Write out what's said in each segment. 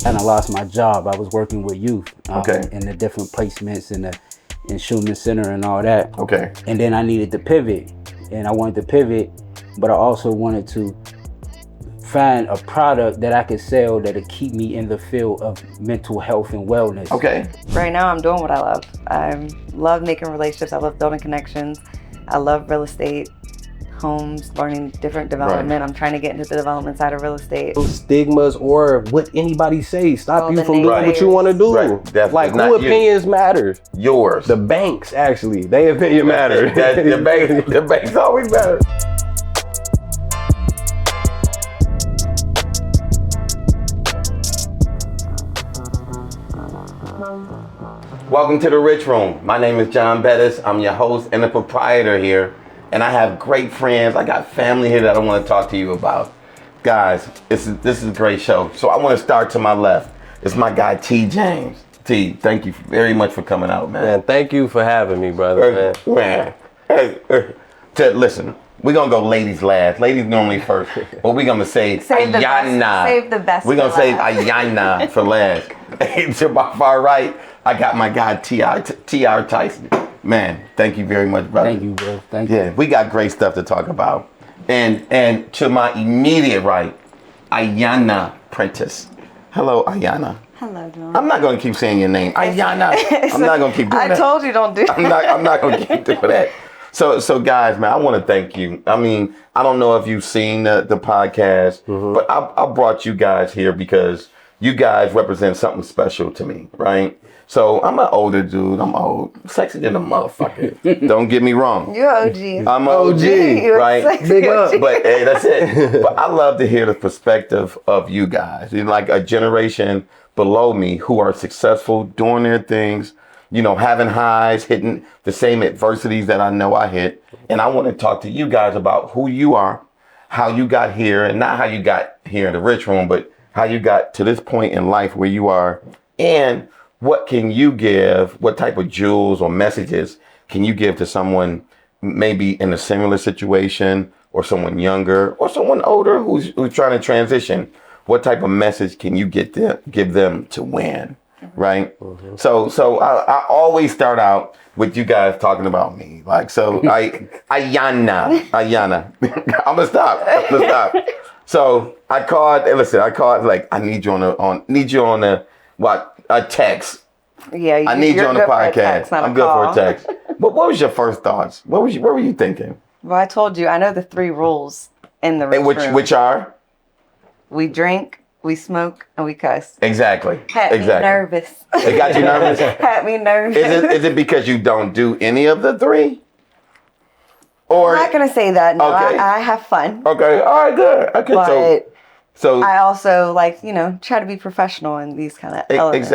And I lost my job. I was working with youth Okay. in the different placements in the Schumann Center and all that. Okay. And then I needed to pivot. And I wanted to pivot, but I also wanted to find a product that I could sell that'll keep me in the field of mental health and wellness. Okay. Right now, I'm doing what I love. I love making relationships. I love building connections. I love real estate, homes, learning different development. I'm trying to get into the development side of real estate. Stigmas or what anybody says stop All you the from doing what you want to do. Right. That's like not who opinions matter? Yours. The banks, actually. They opinion matter. The banks always matter. Welcome to the Rich Room. My name is John Bettis. I'm your host and the proprietor here. And I have great friends. I got family here that I want to talk to you about. Guys, this is a great show. So I want to start to my left. It's my guy, T. James. T, thank you very much for coming out, man. Man, thank you for having me, brother. Man. Listen, we're going to go ladies last. Ladies normally first. But we're going to say Ayana. Save the best. We're going to say Ayana for last. To my far right, I got my guy, T.R Tyson. Man, thank you very much, brother. Thank you, bro. Thank you. Yeah, we got great stuff to talk about. And to my immediate right, Ayana Prentice. Hello, Ayana. Hello, John. I'm not going to keep saying your name. Ayana. I'm not going to keep doing that. I told you don't do that. I'm not going to keep doing that. So guys, man, I want to thank you. I mean, I don't know if you've seen the podcast, but I brought you guys here because you guys represent something special to me, right? So I'm an older dude. I'm old. Sexy than a motherfucker. Don't get me wrong. You're OG. I'm OG, You're right? sexy Big up. OG. But hey, that's it. But I love to hear the perspective of you guys. You're like a generation below me who are successful, doing their things, you know, having highs, hitting the same adversities that I know I hit. And I want to talk to you guys about who you are, how you got here, and not how you got here in the Rich Room, but how you got to this point in life where you are, and what can you give, what type of jewels or messages can you give to someone maybe in a similar situation, or someone younger, or someone older who's trying to transition? What type of message can you give them to win, right? Mm-hmm. So I always start out with you guys talking about me. Like, so Ayana. I'm gonna stop. So I called, like, I need you on a text. Yeah, I need you on the podcast. Text, I'm good for a text. But what was your first thoughts? What were you thinking? Well, I told you, I know the 3 rules in the Rich Room. Which are? We drink, we smoke, and we cuss. Exactly. Had me nervous. It got you nervous? Had me nervous. Is it because you don't do any of the 3? Or I'm not gonna say that. No, okay. I have fun. Okay. All right. Good. Okay. But so I also try to be professional in these kind of elements.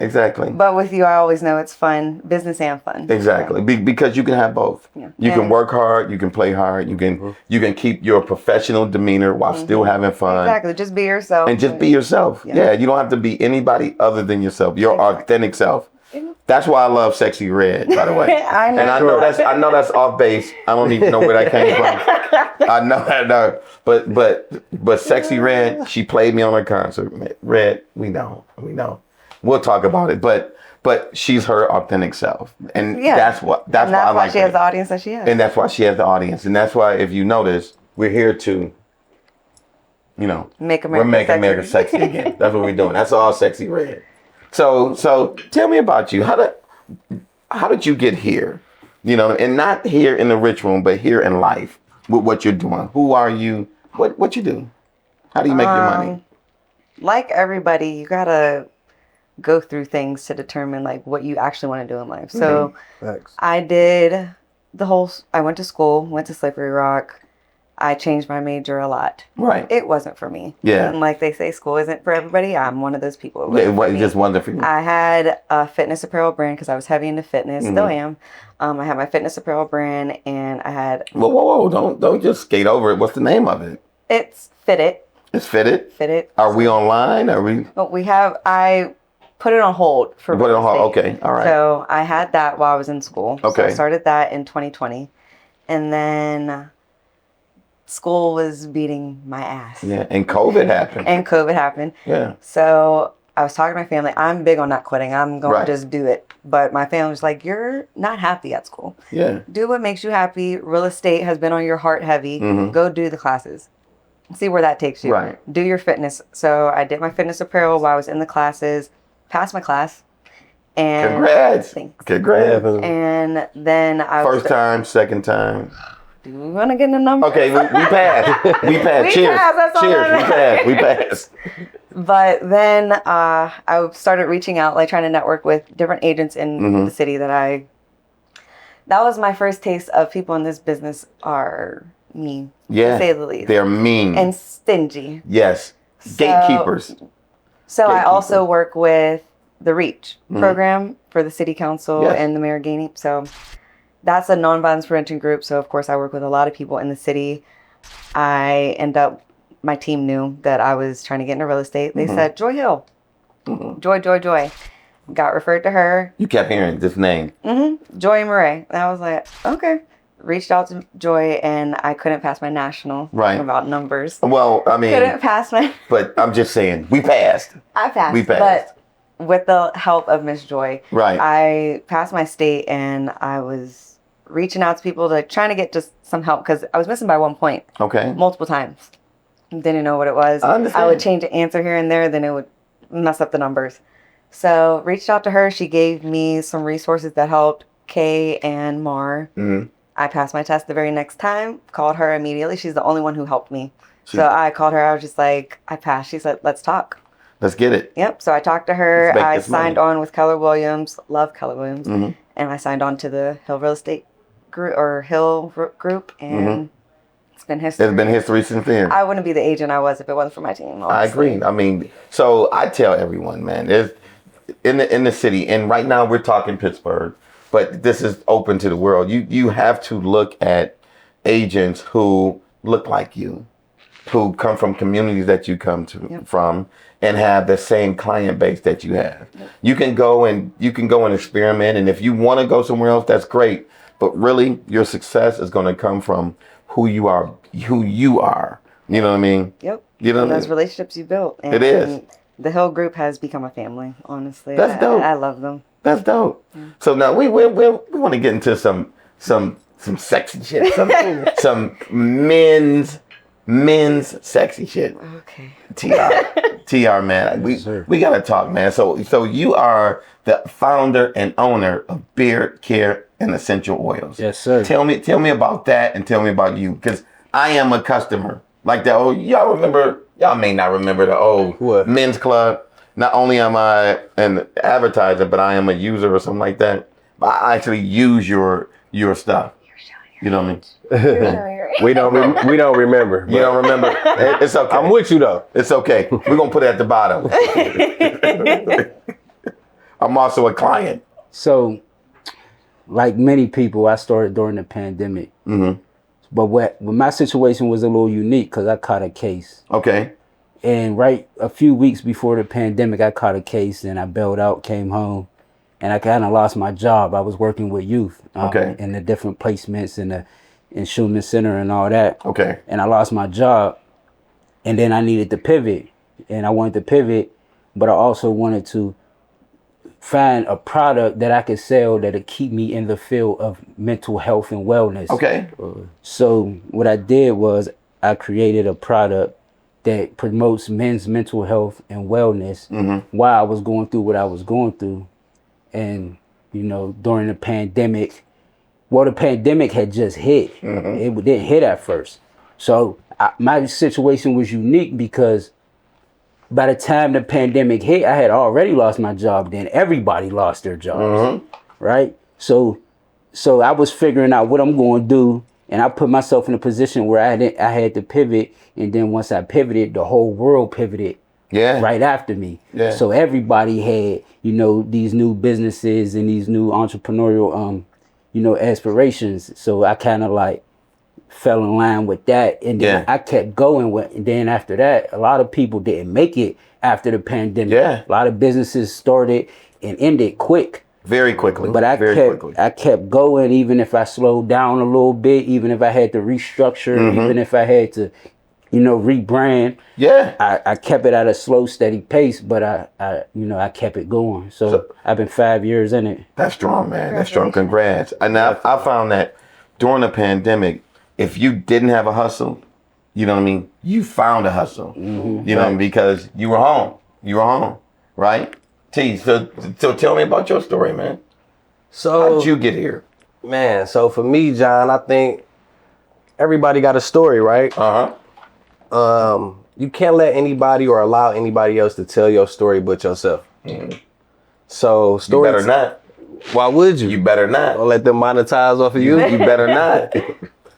Exactly. But with you, I always know it's fun, business and fun. Exactly. So. Because you can have both. Yeah. You can work hard. You can play hard. You can keep your professional demeanor while still having fun. Exactly. Just be yourself. And just be yourself. Yeah. You don't have to be anybody other than yourself. Your authentic self. That's why I love Sexy Red, by the way. I know. And I know that's off base. I don't even know where that came from. I know. But Sexy Red, she played me on her concert. Red, we know. We'll talk about it. But she's her authentic self. And that's why I like her. She has the audience that she has. And that's why she has the audience. And that's why, if you notice, we're here to, make America sexy again. That's what we're doing. That's all Sexy Red. So tell me about you. How did you get here? And not here in the Rich Room, but here in life with what you're doing. Who are you? What you do? How do you make your money? Like everybody, you gotta go through things to determine what you actually want to do in life. So I did I went to school, went to Slippery Rock. I changed my major a lot. Right. It wasn't for me. Yeah. And like they say, school isn't for everybody. I'm one of those people. It just wasn't for you. I had a fitness apparel brand because I was heavy into fitness. Still am. I had my fitness apparel brand, and I had. Whoa! Don't just skate over it. What's the name of it? It's Fitted. It's Fitted. Fitted. Are we online? Are we? I put it on hold for. Put it on hold. Okay. All right. So I had that while I was in school. Okay. So I started that in 2020, and then school was beating my ass. Yeah, and COVID happened. Yeah. So I was talking to my family. I'm big on not quitting. I'm going Right. to just do it. But my family was like, you're not happy at school. Yeah. Do what makes you happy. Real estate has been on your heart heavy. Go do the classes. See where that takes you. Right. Do your fitness. So I did my fitness apparel while I was in the classes, passed my class. And Congrats. Thanks. Congrats. And then I was... First time, second time. Do we want to get in the number? Okay, we passed. We passed. We Cheers. passed, that's all Cheers. that We passed. We passed. But then I started reaching out, like trying to network with different agents in the city that was my first taste of people in this business are mean, to say the least. They're mean. And stingy. Yes. Gatekeepers. So I also work with the REACH program for the city council and the mayor Gainey. So that's a nonviolence prevention group. So of course I work with a lot of people in the city. My team knew that I was trying to get into real estate. They said, Joy Hill. Joy. Got referred to her. You kept hearing this name. Joy Murray. And I was like, okay. Reached out to Joy and I couldn't pass my national. Right. About numbers. Well, I mean. Couldn't pass my. But I'm just saying, we passed. I passed. We passed. But with the help of Miss Joy. Right. I passed my state and I was reaching out to people to trying to get just some help because I was missing by 1 point. Okay. Multiple times. Didn't know what it was. I understand. I would change an answer here and there, then it would mess up the numbers. So reached out to her. She gave me some resources that helped Kay and Mar. I passed my test the very next time. Called her immediately. She's the only one who helped me. So I called her. I was just like, I passed. She said, let's talk. Let's get it. Yep. So I talked to her. Let's make I this signed money. on with Keller Williams. Love Keller Williams. And I signed on to the Hill Real Estate Group Group. And it's been history. It's been history since then. I wouldn't be the agent I was if it wasn't for my team. Honestly. I agree. I mean, so I tell everyone, man, there's in the city, and right now we're talking Pittsburgh, but this is open to the world. You have to look at agents who look like you, who come from communities that you come from, and have the same client base that you have. You can go and experiment, and if you want to go somewhere else, that's great. But really, your success is going to come from who you are. You know what I mean? Yep. You know what I mean? Those relationships you built. And It is. The Hill Group has become a family, honestly. That's dope. I love them. That's dope. So now we want to get into some sexy shit, some men's sexy shit. Okay. TR man, we gotta talk, man. So you are the founder and owner of Beard Care and Essential Oils. Yes, sir. Tell me about that, and tell me about you, because I am a customer. Like the old, y'all may not remember the old men's club. Not only am I an advertiser, but I am a user or something like that. I actually use your stuff. You know what I mean? We don't remember. You don't remember? It's okay. I'm with you though. It's okay. We're gonna put it at the bottom. I'm also a client. So, like many people, I started during the pandemic. But when my situation was a little unique because I caught a case. Okay. And right a few weeks before the pandemic, I caught a case and I bailed out, came home, and I kind of lost my job. I was working with youth in the different placements in the Schulman Center and all that. Okay. And I lost my job, and then I needed to pivot. And I wanted to pivot, but I also wanted to find a product that I could sell that'll keep me in the field of mental health and wellness. Okay. So what I did was I created a product that promotes men's mental health and wellness while I was going through what I was going through. And, during the pandemic, the pandemic had just hit. It didn't hit at first. So my situation was unique because by the time the pandemic hit, I had already lost my job. Then everybody lost their jobs, right? So I was figuring out what I'm going to do, and I put myself in a position where I had to pivot. And then once I pivoted, the whole world pivoted right after me. Yeah. So everybody had, these new businesses and these new entrepreneurial, aspirations. So I kind of like fell in line with that, and then I kept going with. And then after that, a lot of people didn't make it after the pandemic. A lot of businesses started and ended quick, very quickly. But I kept going, even if I slowed down a little bit, even if I had to restructure, even if I had to rebrand. Yeah. I kept it at a slow, steady pace, but I kept it going. So I've been 5 years in it. That's strong, man. That's strong. Congrats. And I found that during the pandemic, if you didn't have a hustle, you know what I mean? You found a hustle, you know, because you were home, right? T, so tell me about your story, man. So how did you get here? Man, so for me, John, I think everybody got a story, right? You can't let anybody or allow anybody else to tell your story but yourself. So story. You better not. Why would you? You better not. Don't let them monetize off of you. You better not.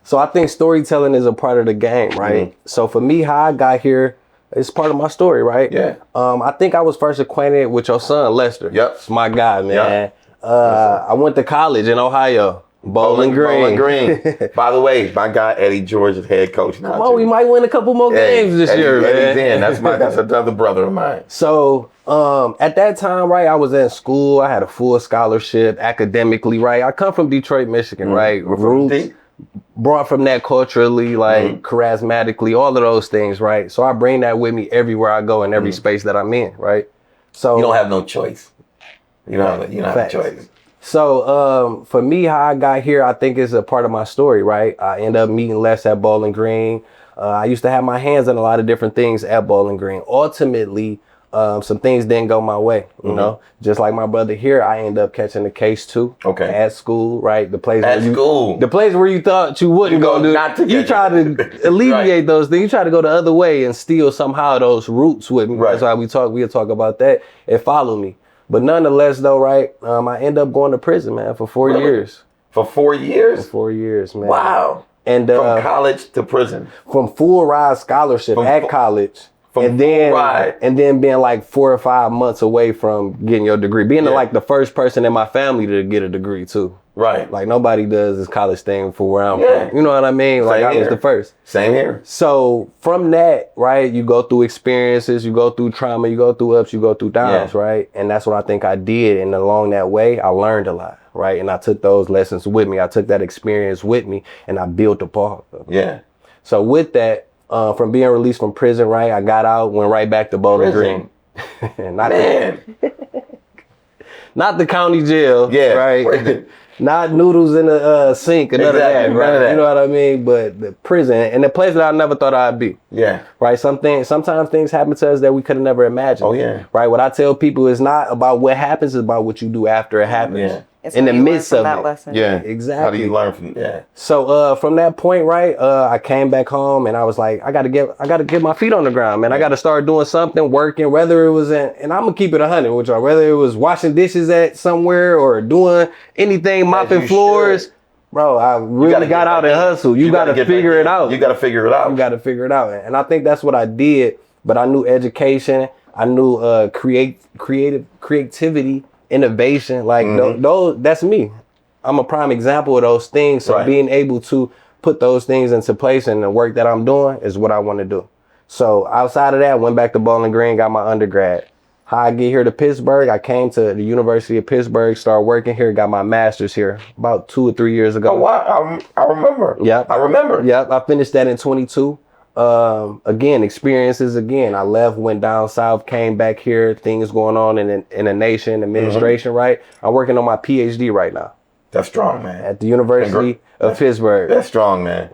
So I think storytelling is a part of the game, right? So for me, how I got here, it's part of my story, right? Yeah. I think I was first acquainted with your son, Lester. Yep. It's my guy, man. I went to college in Ohio. Bowling Green. By the way, my guy Eddie George is head coach now. Well, we might win a couple more games this year, man. Eddie's in. That's another brother of mine. So at that time, right, I was in school. I had a full scholarship academically, right? I come from Detroit, Michigan, right? Roots, brought from that culturally, like charismatically, all of those things, right? So I bring that with me everywhere I go in every space that I'm in, right? So you don't have no choice. You don't have a choice. So for me, how I got here, I think is a part of my story, right? I ended up meeting Les at Bowling Green. I used to have my hands in a lot of different things at Bowling Green. Ultimately, some things didn't go my way, you know? Just like my brother here, I ended up catching the case too. Okay. At school, right? The place where you thought you wouldn't go do. You try to alleviate those things. You try to go the other way and steal somehow those roots with me. Right. That's why we'll talk about that and follow me. But nonetheless, though, right, I ended up going to prison, man, for 4 years. For 4 years? For 4 years, man. Wow. And from college to prison? From full ride scholarship at college. And then being like 4 or 5 months away from getting your degree. Being like the first person in my family to get a degree, too. Right. Like nobody does this college thing for where I'm from. You know what I mean? Like I was the first. Same here. So from that, right, you go through experiences, you go through trauma, you go through ups, you go through downs, right? And that's what I think I did. And along that way, I learned a lot, right? And I took those lessons with me. I took that experience with me and I built upon it. Yeah. So with that, from being released from prison, right, I got out, went right back to Bowling Green. Not the county jail, right? Not noodles in the sink and none of that, right? You know what I mean? But the prison and the place that I never thought I'd be. Yeah. Right? Sometimes things happen to us that we could have never imagined. Oh, yeah. Right? What I tell people is not about what happens, it's about what you do after it happens. Yeah. It's in the midst of that lesson. Yeah, exactly. How do you learn from So from that point, right, I came back home and I was like, I gotta get my feet on the ground, man. I gotta start doing something, working, whether it was and I'm gonna keep it 100 with y'all, whether it was washing dishes at somewhere or doing anything, mopping floors. Bro, I really got out and hustled. You gotta figure it out. You gotta figure it out. You gotta figure it out. And I think that's what I did. But I knew education. I knew creativity. Innovation, like those, that's me. I'm a prime example of those things. So being able to put those things into place and the work that I'm doing is what I want to do. So outside of that, I went back to Bowling Green, got my undergrad. How I get here to Pittsburgh, I came to the University of Pittsburgh, started working here, got my master's here about 2 or 3 years ago. Oh, wow. I remember. Yep. I remember. Yep. I finished that in 22. Again, experiences again. I left, went down south, came back here, things going on in the nation, administration, right? I'm working on my PhD right now. That's strong, man. At the University of Pittsburgh. That's strong, man.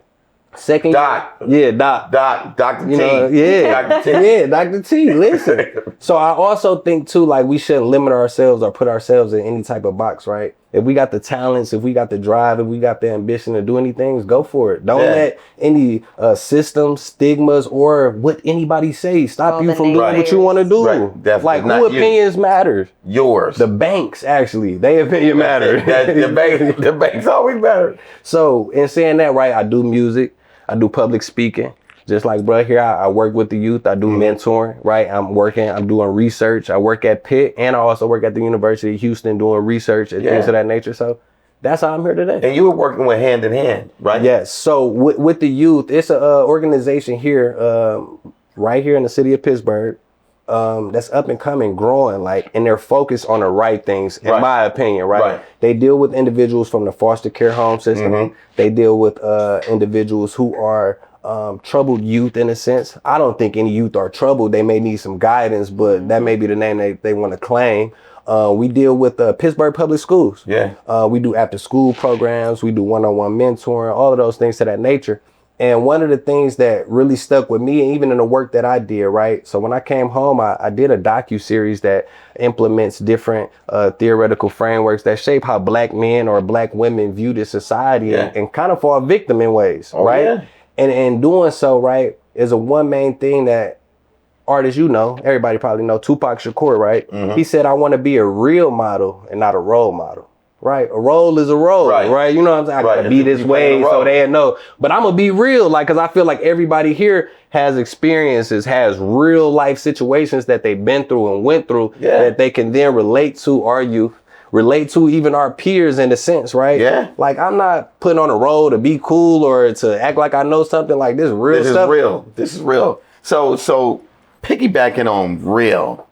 Second Doc. Yeah, Doc. Dr. T. Dr. T. Yeah, Dr. T. Listen. So I also think too, like we shouldn't limit ourselves or put ourselves in any type of box, right? If we got the talents, if we got the drive, if we got the ambition to do anything, go for it. Don't let any systems, stigmas, or what anybody says stop you from doing what you want to do. Right. Like who opinions matter? Yours. The banks, actually. They opinion matter. The banks always matter. So in saying that, right, I do music. I do public speaking. Just like bro here, I work with the youth. I do mentoring, right? I'm doing research. I work at Pitt and I also work at the University of Houston doing research and things of that nature. So that's how I'm here today. And you were working with hand in hand, right? Yes. So with the youth, it's an organization here, right here in the city of Pittsburgh, that's up and coming, growing, like, and they're focused on the right things, in my opinion, right? They deal with individuals from the foster care home system. They deal with individuals who are troubled youth in a sense. I don't think any youth are troubled. They may need some guidance, but that may be the name they want to claim. We deal with Pittsburgh Public Schools. Yeah. We do after school programs. We do one-on-one mentoring, all of those things to that nature. And one of the things that really stuck with me, and even in the work that I did, right? So when I came home, I did a docu-series that implements different theoretical frameworks that shape how Black men or Black women view this society and kind of fall victim in ways, right? Yeah. And in doing so, right, is a one main thing that artists, everybody probably know, Tupac Shakur, right? He said, I want to be a real model and not a role model. Right, a role is a role, right? You know what I'm saying? I gotta be this way so they know. But I'm gonna be real, cause I feel like everybody here has experiences, has real life situations that they've been through and went through that they can then relate to our youth, relate to even our peers in a sense, right? Yeah. Like I'm not putting on a role to be cool or to act like I know something. Like this real stuff. This is real. So piggybacking on real,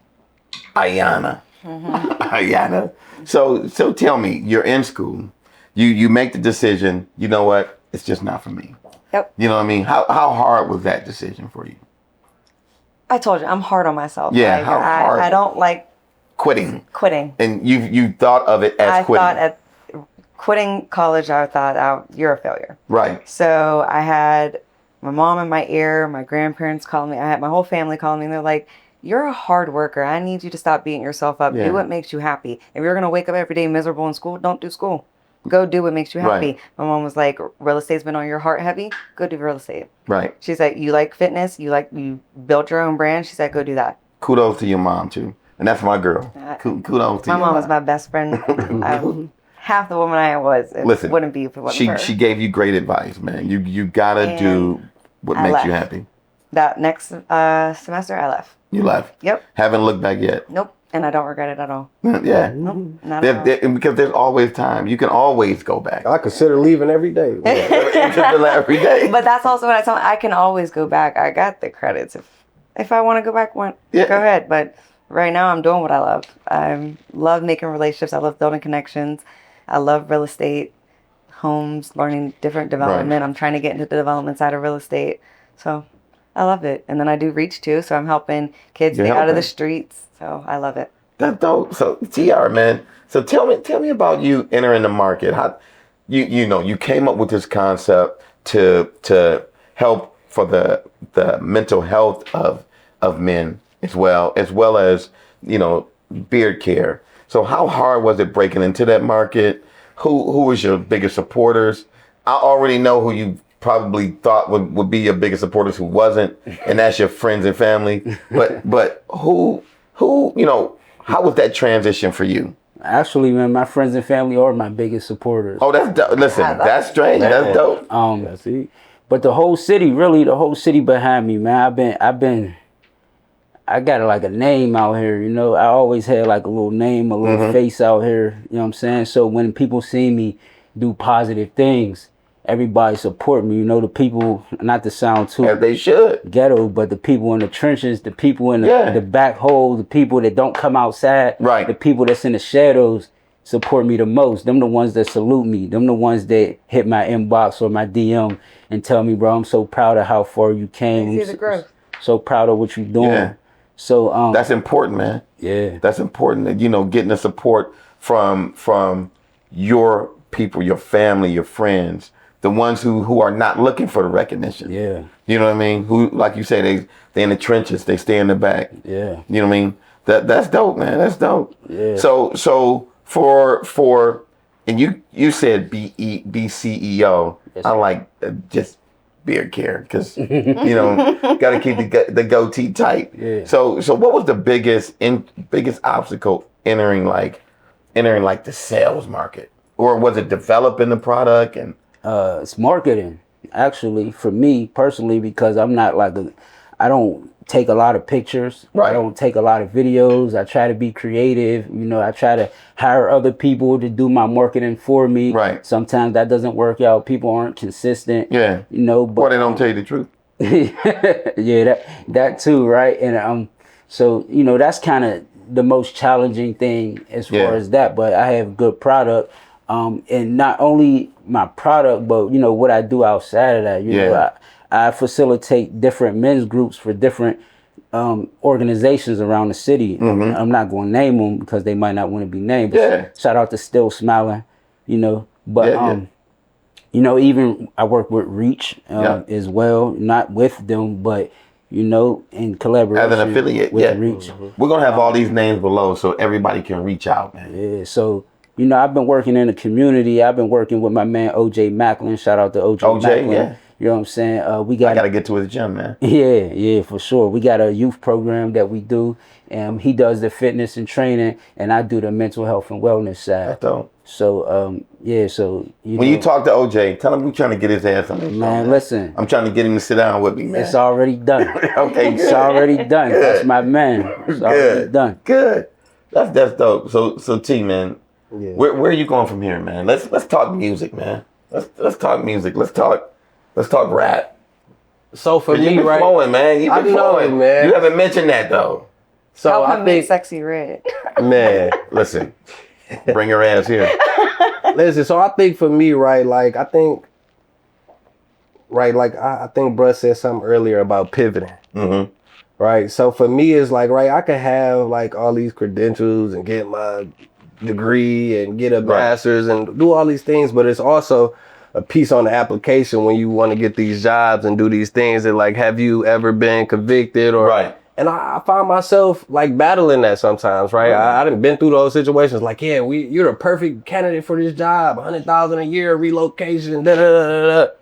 Ayana. Ayana. So tell me, you're in school, you make the decision, you know what, it's just not for me. Yep. You know what I mean? How hard was that decision for you? I told you, I'm hard on myself. Yeah, how hard? I don't like quitting. And you thought of it as quitting. I thought at quitting college, I thought, you're a failure. Right. So I had my mom in my ear, my grandparents calling me, I had my whole family calling me, and they're like, you're a hard worker. I need you to stop beating yourself up. Do what makes you happy. If you're going to wake up every day miserable in school, don't do school. Go do what makes you happy. Right. My mom was like, real estate's been on your heart heavy. Go do real estate. Right. She's like, you like fitness. You built your own brand. She said, go do that. Kudos to your mom, too. And that's my girl. Kudos to your mom. My mom was my best friend. Half the woman I was. Listen, wouldn't be if it wasn't her. She gave you great advice, man. You got to do what makes you happy. That next semester, I left. You left? Yep. Haven't looked back yet? Nope. And I don't regret it at all. Yeah. Nope. Not at all. Because there's always time. You can always go back. I consider leaving every day. Every day. But that's also what I tell them. I can always go back. I got the credits. If I want to go back, go ahead. But right now I'm doing what I love. I love making relationships. I love building connections. I love real estate, homes, learning different development. Right. I'm trying to get into the development side of real estate. So I love it. And then I do reach too. So I'm helping kids get out of the streets. So I love it. That's dope. So TR, man. So tell me about you entering the market. How you came up with this concept to help for the mental health of men as well as beard care. So how hard was it breaking into that market? Who was your biggest supporters? I already know who you probably thought would be your biggest supporters who wasn't, and that's your friends and family. But who how was that transition for you? Actually, man, my friends and family are my biggest supporters. Oh, that's dope. Listen, that's strange. That's dope. But the whole city behind me, man. I got like a name out here, I always had like a little name, a little face out here, you know what I'm saying? So when people see me do positive things, everybody support me, the people, not to sound too as they should ghetto, but the people in the trenches, the people in the back hole, the people that don't come outside, right? The people that's in the shadows support me the most. Them the ones that salute me. Them the ones that hit my inbox or my DM and tell me, bro, I'm so proud of how far you came. See the growth. So proud of what you're doing. Yeah. So that's important, man. Yeah, that's important. That getting the support from your people, your family, your friends, the ones who are not looking for the recognition. Yeah, you know what I mean. Who, like you say, they in the trenches, they stay in the back. Yeah, you know what I mean. That's dope, man. That's dope. Yeah. So for and you said BCEO. Yes, I like just beard care because got to keep the goatee tight. Yeah. So what was the biggest obstacle entering the sales market, or was it developing the product? And it's marketing, actually, for me personally, because I'm not I don't take a lot of pictures. Right. I don't take a lot of videos. I try to be creative. I try to hire other people to do my marketing for me. Right. Sometimes that doesn't work out. People aren't consistent. Yeah. But or they don't tell you the truth. Yeah, that too, right? And so that's kind of the most challenging thing as far as that. But I have good product. And not only my product, but what I do outside of that. I facilitate different men's groups for different organizations around the city. I'm not going to name them because they might not want to be named. But shout out to Still Smiling, you know. But you know, even I work with Reach as well, not with them, but you know, in collaboration as an affiliate with Reach. We're gonna have all these names below so everybody can reach out, man. Yeah, so you know, I've been working in the community. I've been working with my man OJ Macklin. Shout out to OJ Macklin. You know what I'm saying? I gotta get to his gym, man. Yeah, for sure. We got a youth program that we do, and he does the fitness and training, and I do the mental health and wellness side. That's dope. So so when you talk to OJ, tell him we're trying to get his ass on this show, man. Listen, I'm trying to get him to sit down with me, man. It's already done. Okay, it's already done. Good. That's my man. It's already done. Good. That's dope. So T, man, where are you going from here, man? Let's talk music, man. Let's talk music. Let's talk rap. So for me, right? Flowing, man. You've been flowing, man. You haven't mentioned that though. So I think Sexy Red. Man, listen. Bring your ass here. Listen, so I think for me, right, like I think bruh said something earlier about pivoting. Right. So for me it's like, right, I could have like all these credentials and get my degree and get a master's and do all these things, but it's also a piece on the application when you want to get these jobs and do these things that like, have you ever been convicted or and I find myself like battling that sometimes, right? I done been through those situations like, you're the perfect candidate for this job, $100,000 a year, relocation, da da da da.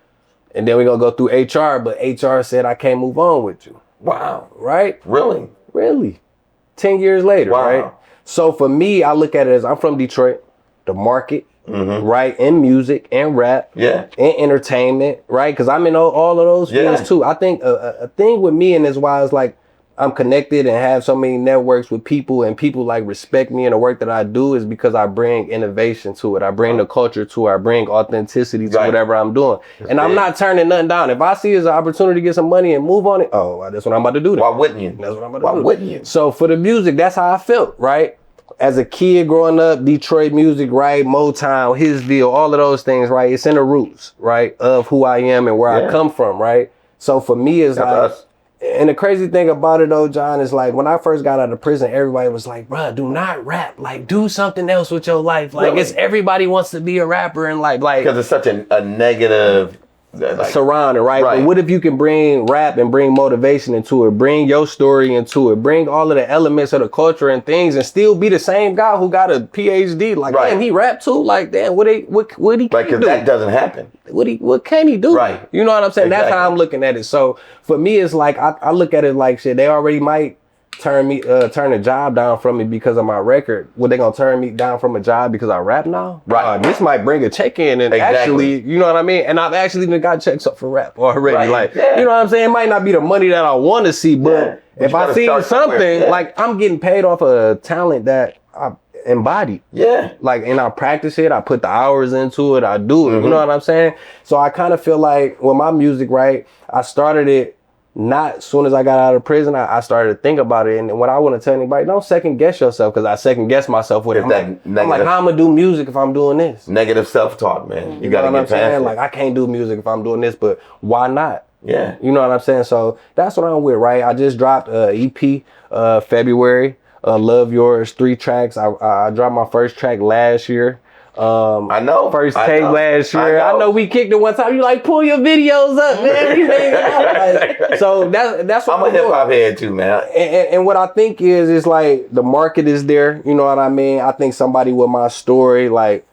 And then we gonna go through HR, but HR said I can't move on with you. Wow, right? Really? 10 years later, right? So for me, I look at it as I'm from Detroit, the market, right? In music and rap, and entertainment, right? Because I'm in all of those fields too. I think a thing with me and is why it's like I'm connected and have so many networks with people and people like respect me and the work that I do is because I bring innovation to it. I bring the culture to it. I bring authenticity to whatever I'm doing. And I'm not turning nothing down. If I see it's an opportunity to get some money and move on it, that's what I'm about to do. Why wouldn't you? That's what I'm about to do. Why wouldn't you? So for the music, that's how I felt, right? As a kid growing up, Detroit music, right? Motown, Hitsville, all of those things, right? It's in the roots, right? Of who I am and where I come from, right? So for me, it's and the crazy thing about it though, John, is like when I first got out of prison, everybody was like, bruh, do not rap. Like do something else with your life. Like it's everybody wants to be a rapper and like because it's such a negative surrounding, right? But what if you can bring rap and bring motivation into it, bring your story into it, bring all of the elements of the culture and things and still be the same guy who got a PhD? Like, damn, he rap too? like, damn, what he can do? That doesn't happen. What can he do? Right. You know what I'm saying? Exactly. That's how I'm looking at it. So for me, it's like, I look at it like shit, they already might turn a job down from me because of my record. What, they gonna turn me down from a job because I rap now? Right. This might bring a check in and actually, you know what I mean? And I've actually even got checks up for rap already. Right. Like, you know what I'm saying? It might not be the money that I want to see, but if I see something, like I'm getting paid off a talent that I embody. Like, and I practice it, I put the hours into it, I do it. You know what I'm saying? So I kind of feel like with my music, right, I started it not as soon as I got out of prison, I started to think about it. And what I want to tell anybody, don't second guess yourself, because I second guess myself with it. I'm like, how I'm going to do music if I'm doing this? Negative self-talk, man. You got to get past it. Like, I can't do music if I'm doing this, but why not? You know what I'm saying? So that's what I'm with, right? I just dropped EP February, Love Yours, 3 tracks. I dropped my first track last year. I know. First tape last year. I know we kicked it one time. You like, pull your videos up, man. So that's what I'm a hip hop head too, man. And what I think is like the market is there. You know what I mean? I think somebody with my story, like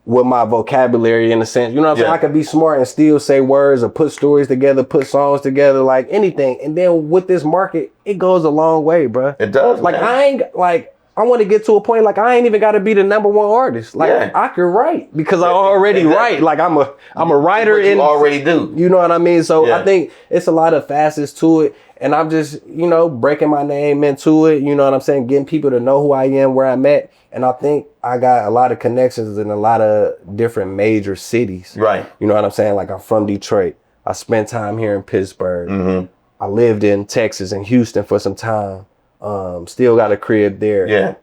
with my vocabulary in a sense, you know what I'm saying? I could be smart and still say words or put stories together, put songs together, like anything. And then with this market, it goes a long way, bro. It does. Like I want to get to a point like I ain't even got to be the #1 artist. Like I can write because I already write. Like I'm a writer. You already do. You know what I mean? So I think it's a lot of facets to it, and I'm just breaking my name into it. You know what I'm saying? Getting people to know who I am, where I'm at, and I think I got a lot of connections in a lot of different major cities. Right. You know what I'm saying? Like I'm from Detroit. I spent time here in Pittsburgh. I lived in Texas and Houston for some time. Still got a crib there.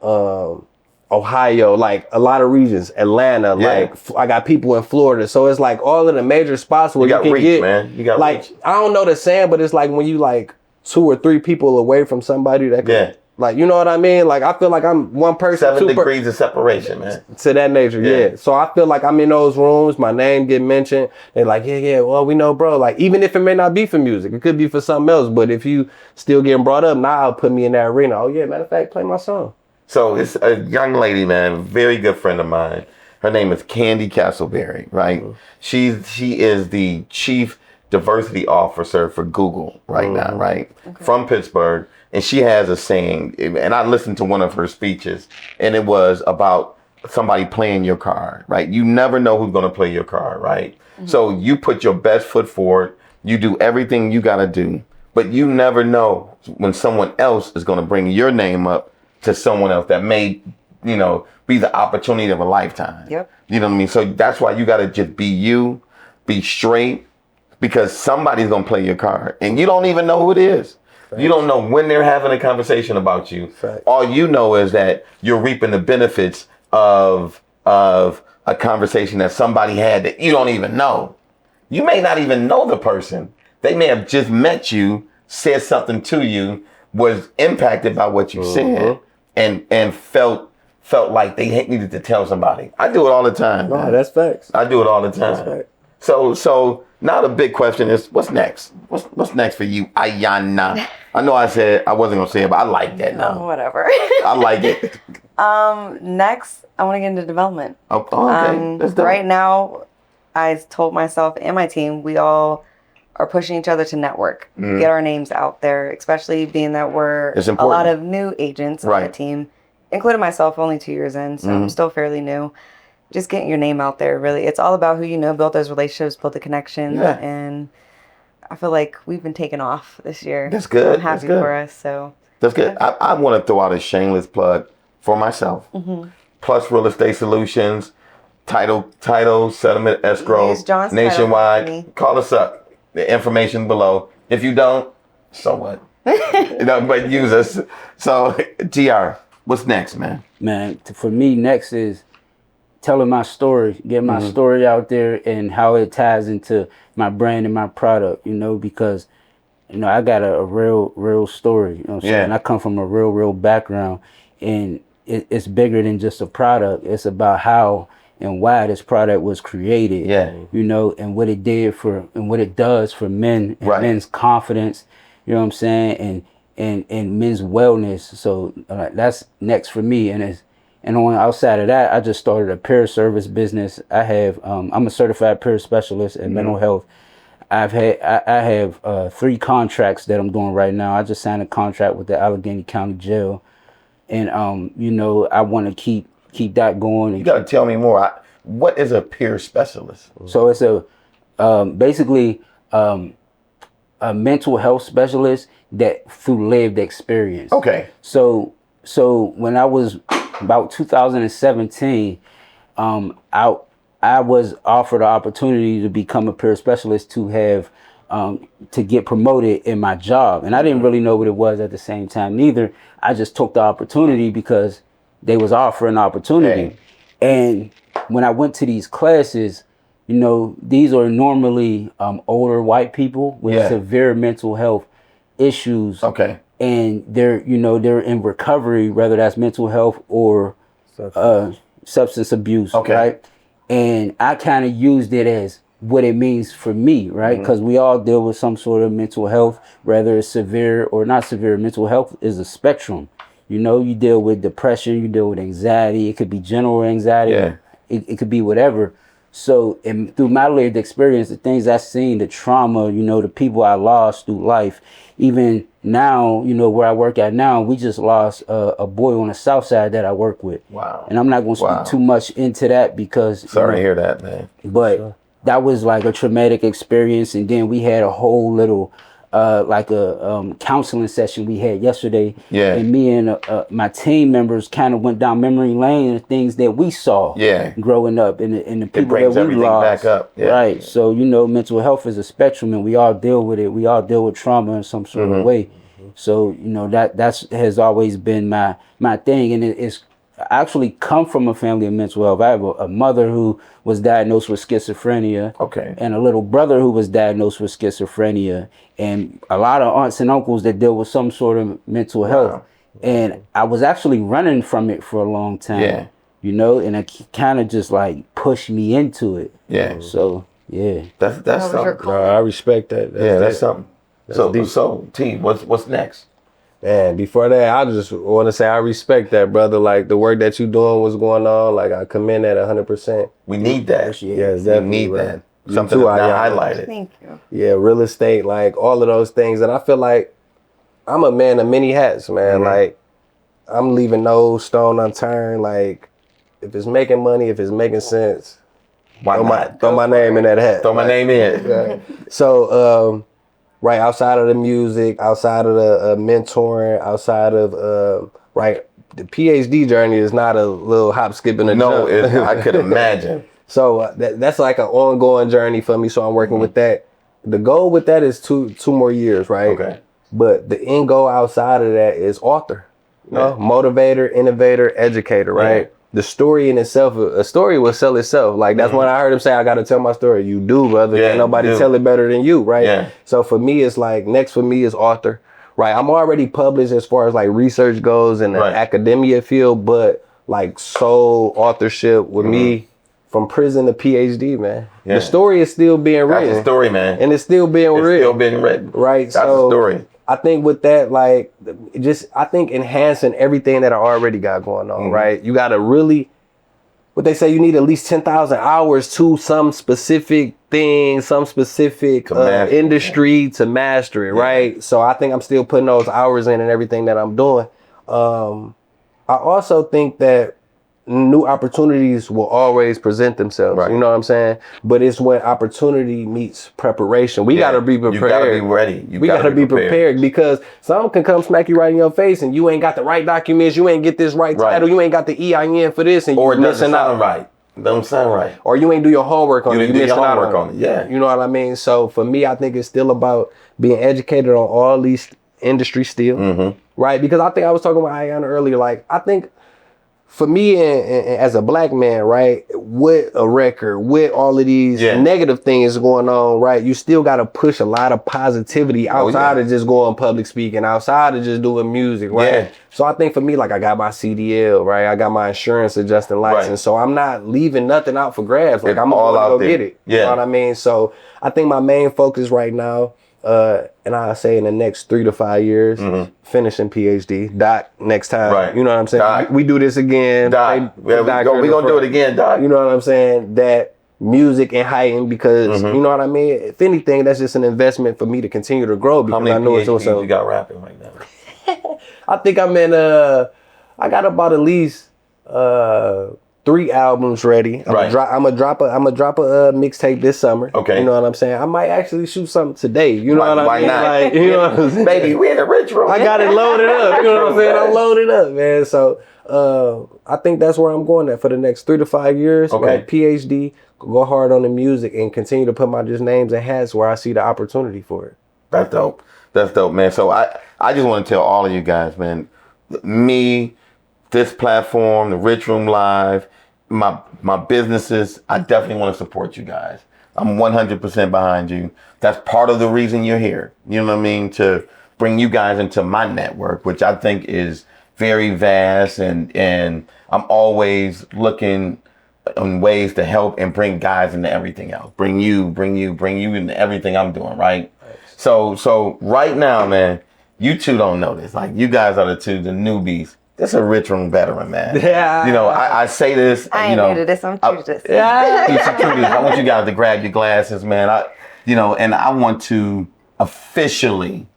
Ohio, like a lot of regions, Atlanta, like I got people in Florida. So it's like all of the major spots where you can reach, get, man. You got like, reach. I don't know the saying, but it's like when you like 2 or 3 people away from somebody that can, like, you know what I mean? Like, I feel like I'm one person. 7 degrees of separation, man. To that nature, yeah. So I feel like I'm in those rooms, my name get mentioned. They're like, yeah, well, we know, bro. Like, even if it may not be for music, it could be for something else. But if you still getting brought up, now put me in that arena. Oh, yeah, matter of fact, play my song. So it's a young lady, man, very good friend of mine. Her name is Candy Castleberry, right? She is the chief diversity officer for Google right now, right? From Pittsburgh. And she has a saying, and I listened to one of her speeches, and it was about somebody playing your card, right? You never know who's going to play your card, right? So you put your best foot forward. You do everything you got to do, but you never know when someone else is going to bring your name up to someone else that may, you know, be the opportunity of a lifetime. Yep. You know what I mean? So that's why you got to just be you, be straight, because somebody's going to play your card and you don't even know who it is. Right. You don't know when they're having a conversation about you. Right. All you know is that you're reaping the benefits of a conversation that somebody had that you don't even know. You may not even know the person. They may have just met you, said something to you, was impacted by what you said, and felt like they needed to tell somebody. I do it all the time. No, that's facts. I do it all the time. So now the big question is, what's next? What's next for you, Ayana? I know I said I wasn't gonna say it, but I like that now. Whatever. I like it. Next, I want to get into development. Oh, okay. That's dope. Right now, I told myself and my team, we all are pushing each other to network, get our names out there, especially being that we're a lot of new agents on the team, including myself, only 2 years in, so I'm still fairly new. Just getting your name out there, really. It's all about who you know, build those relationships, build the connection, and I feel like we've been taking off this year. That's good. I'm happy for us. So that's good. I want to throw out a shameless plug for myself. Plus Real Estate Solutions, title, settlement, escrow, nationwide. Call us up. The information below. If you don't, so what? But use us. So, TR, what's next, man? Man, for me, next is telling my story, getting my story out there and how it ties into my brand and my product, you know, because, you know, I got a real story, you know what I'm saying? I come from a real background, and it's bigger than just a product. It's about how and why this product was created, you know, and what it did for, and what it does for men and men's confidence, you know what I'm saying, and men's wellness. So that's next for me. And on outside of that, I just started a peer service business. I have, I'm a certified peer specialist in mental health. I have 3 contracts that I'm doing right now. I just signed a contract with the Allegheny County Jail, and you know, I want to keep that going. You got to tell me more. What is a peer specialist? So it's a basically a mental health specialist that through lived experience. Okay. So when I was about 2017, I was offered an opportunity to become a peer specialist to have to get promoted in my job, and I didn't really know what it was at the same time neither. I just took the opportunity because they was offering opportunity. And when I went to these classes, you know, these are normally older white people with severe mental health issues. Okay. And they're in recovery, whether that's mental health or substance abuse. Okay. Right. And I kind of used it as what it means for me, right? Because we all deal with some sort of mental health, whether it's severe or not severe. Mental health is a spectrum. You know, you deal with depression, you deal with anxiety. It could be general anxiety. Yeah. It could be whatever. So, and through my lived experience, the things I've seen, the trauma, you know, the people I lost through life, even now, you know, where I work at now, we just lost a boy on the south side that I work with. Wow. And I'm not going to speak too much into that because... Sorry to hear that, man. But that was like a traumatic experience. And then we had a whole little... like a counseling session we had yesterday. Yeah. And me and my team members kind of went down memory lane of things that we saw growing up and the people that we lost. Back up. Yeah. Right. So, you know, mental health is a spectrum and we all deal with it. We all deal with trauma in some sort of way. So, you know, that has always been my thing. And it's actually come from a family of mental health. I have a mother who was diagnosed with schizophrenia. Okay. And a little brother who was diagnosed with schizophrenia, and a lot of aunts and uncles that deal with some sort of mental health. And I was actually running from it for a long time. Yeah. You know, and it kind of just like pushed me into it. Yeah. So yeah. That's something. No, I respect that. That's something. So T, what's next? Man, before that, I just want to say I respect that, brother. Like the work that you doing, what's going on. Like I commend that 100%. We need that. Yes, we definitely, need bro. that. Something that's not highlighted. Thank you. Yeah, real estate, like all of those things. And I feel like I'm a man of many hats, man. Like I'm leaving no stone unturned. Like if it's making money, if it's making sense, Why not? throw my name in that hat. Throw my name in. So, right outside of the music, outside of the mentoring, outside of right, the PhD journey is not a little hop, skip, and a jump. I could imagine. So that's like an ongoing journey for me. So I'm working with that. The goal with that is two more years, right? Okay. But the end goal outside of that is author, you know, motivator, innovator, educator, right? Yeah. The story in itself, a story will sell itself. Like that's when I heard him say, I got to tell my story. You do, brother. Yeah, Can't nobody you do. tell it better than you, right? Yeah. So for me, it's like, next for me is author, right? I'm already published as far as like research goes in the academia field, but like sole authorship with me from prison to PhD, man. Yeah. The story is still being written. That's a story, man. And it's still being It's written. still being written. Right. That's a story. I think with that, like, I think enhancing everything that I already got going on, right? You got to really, what they say, you need at least 10,000 hours to some specific thing, some specific industry to master it, right? So I think I'm still putting those hours in and everything that I'm doing. I also think that new opportunities will always present themselves. You know what I'm saying? But it's when opportunity meets preparation. We got to be prepared. You got to be ready. We got to be prepared because someone can come smack you right in your face and you ain't got the right documents, you ain't get this right title, you ain't got the EIN for this, and or you're missing out. Right. Don't sound right. Or you ain't do your homework on it. You missing out on it. Yeah. You know what I mean? So for me, I think it's still about being educated on all these industries still, right? Because I think I was talking about Ayana earlier. Like I think for me, and as a black man, right, with a record, with all of these negative things going on, right, you still got to push a lot of positivity outside of just going public speaking, outside of just doing music, right? Yeah. So I think for me, like I got my CDL, right, I got my insurance adjusting license, so I'm not leaving nothing out for grabs. Like I'm all out to go get it. You know what I mean? So I think my main focus right now, and I say in the next 3 to 5 years, finishing PhD. Doc, next time. Right. You know what I'm saying? Doc. We do this again. Doc. We're going to do it again, Doc. You know what I'm saying? That music and heighten because, you know what I mean? If anything, that's just an investment for me to continue to grow because I know it's also. You got rapping right now? I think I'm in, I got about at least 3 albums ready. I'm gonna drop a mixtape this summer. Okay. You know what I'm saying? I might actually shoot something today. You know what I mean? Not? Like, you know what I'm saying? Baby, we in the rich room. I got it loaded up. You know what I'm saying? I'm loaded up, man. So I think that's where I'm going at for the next 3 to 5 years. Okay. Right? PhD, go hard on the music and continue to put my just names and hats where I see the opportunity for it. That's dope. That's dope, man. So I just want to tell all of you guys, man, me, this platform, the Rich Room Live, my businesses, I definitely want to support you guys. I'm 100% behind you. That's part of the reason you're here. You know what I mean? To bring you guys into my network, which I think is very vast, and I'm always looking on ways to help and bring guys into everything else. Bring you into everything I'm doing, right? So right now, man, you two don't know this. Like, you guys are the newbies. That's a Rich Room veteran, man. Yeah. You know, I say this. I ain't new to this. I'm true to this. Yeah. I want you guys to grab your glasses, man. And I want to officially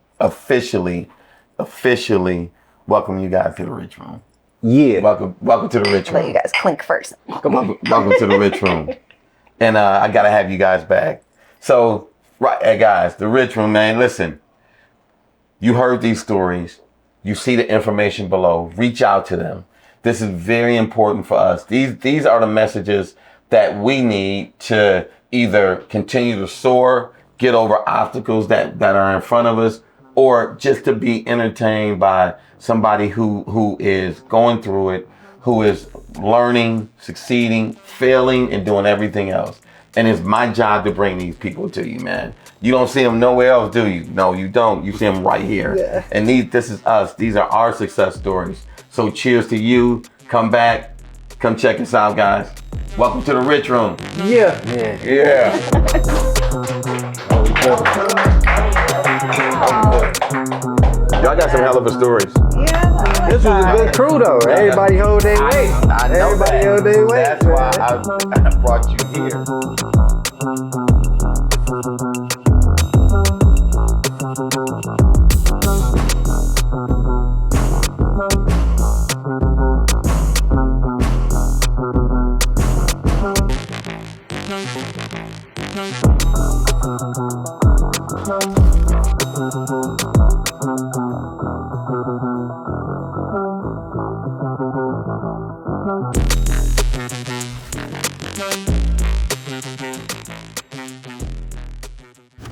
welcome you guys to the Rich Room. Yeah. Welcome to the Rich Room. Let you guys clink first. Welcome to the Rich Room. And I gotta have you guys back. So, hey guys, the Rich Room, man. Listen, you heard these stories. You see the information below. Reach out to them. This is very important for us. These are the messages that we need to either continue to soar, get over obstacles that are in front of us, or just to be entertained by somebody who is going through it, who is learning, succeeding, failing, and doing everything else. And it's my job to bring these people to you, man. You don't see them nowhere else, do you? No, you don't. You see them right here. Yeah. And this is us. These are our success stories. So cheers to you. Come back. Come check us out, guys. Welcome to the Rich Room. Yeah. Yeah. Y'all got some hell of a stories. Yeah. This was a good crew though. Everybody hold their weight. I know Everybody that. hold their weight. That's why I brought you here. Thank you.